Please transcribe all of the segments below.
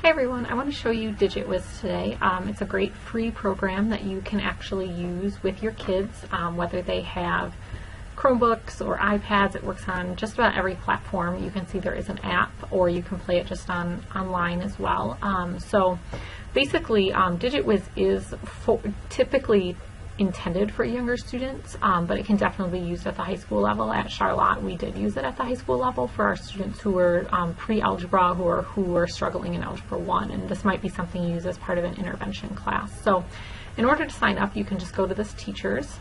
Hi everyone, I want to show you Digit-Wiz today. It's a great free program that you can actually use with your kids, whether they have Chromebooks or iPads. It works on just about every platform. You can see there is an app, or you can play it just online as well. So basically, Digit-Wiz is typically intended for younger students, but it can definitely be used at the high school level. At Charlotte, we did use it at the high school level for our students who were pre-algebra, who were struggling in Algebra 1, and this might be something you use as part of an intervention class. So in order to sign up, you can just go to this Teachers,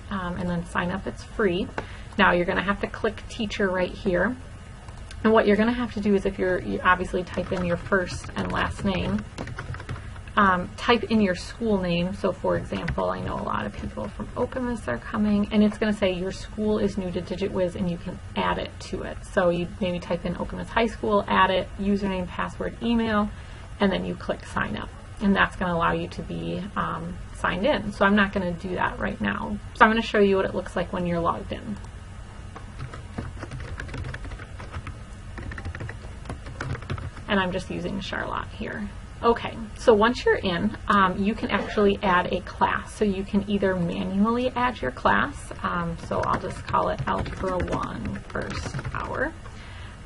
and then sign up. It's free. Now you're going to have to click Teacher right here, and what you're going to have to do is, if you obviously type in your first and last name, type in your school name. So for example, I know a lot of people from Okemos are coming, and it's going to say your school is new to Digit-Wiz and you can add it to it. So you maybe type in Okemos High School, add it, username, password, email, and then you click sign up. And that's going to allow you to be signed in. So I'm not going to do that right now. So I'm going to show you what it looks like when you're logged in. And I'm just using Charlotte here. Okay, so once you're in, you can actually add a class. So you can either manually add your class, so I'll just call it Algebra 1 first hour,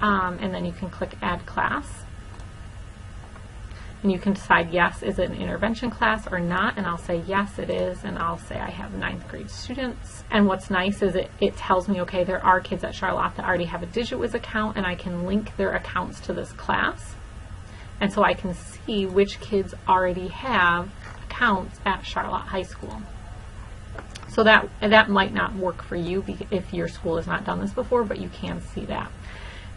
and then you can click Add Class. And you can decide, yes, is it an intervention class or not, and I'll say yes it is, and I'll say I have 9th grade students. And what's nice is it tells me, okay, there are kids at Charlotte that already have a Digit-Wiz account, and I can link their accounts to this class. And so I can see which kids already have accounts at Charlotte High School. So that might not work for you if your school has not done this before, but you can see that.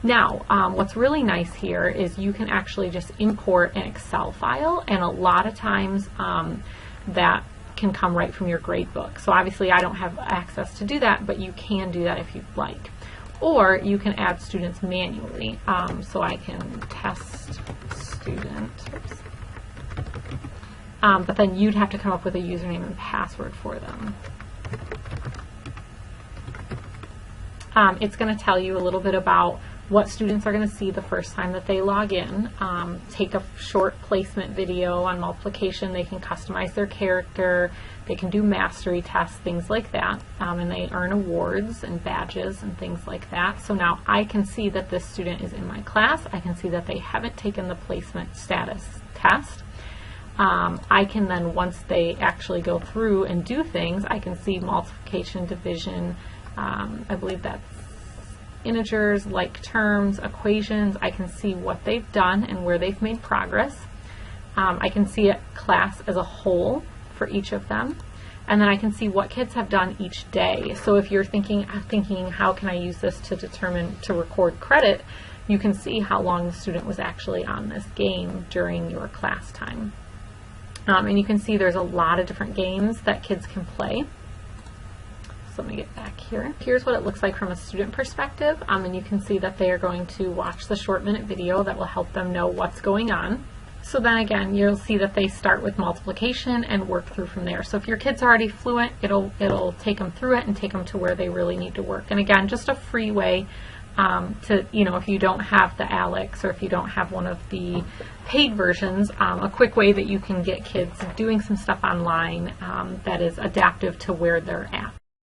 Now, what's really nice here is you can actually just import an Excel file, and a lot of times that can come right from your grade book. So obviously I don't have access to do that, but you can do that if you'd like. Or you can add students manually. So I can test student, but then you'd have to come up with a username and password for them. It's going to tell you a little bit about what students are going to see the first time that they log in. Take a short placement video on multiplication. They can customize their character. They can do mastery tests, things like that, and they earn awards and badges and things like that. So now I can see that this student is in my class. I can see that they haven't taken the placement status test. I can then, once they actually go through and do things, I can see multiplication, division, I believe that's integers, like terms, equations. I can see what they've done and where they've made progress. I can see a class as a whole for each of them, and then I can see what kids have done each day. So if you're thinking how can I use this to record credit, you can see how long the student was actually on this game during your class time. And you can see there's a lot of different games that kids can play. So let me get back here. Here's what it looks like from a student perspective, and you can see that they are going to watch the short minute video that will help them know what's going on. So then again, you'll see that they start with multiplication and work through from there. So if your kid's already fluent, it'll take them through it and take them to where they really need to work. And again, just a free way to, if you don't have the Alex, or if you don't have one of the paid versions, a quick way that you can get kids doing some stuff online that is adaptive to where they're at.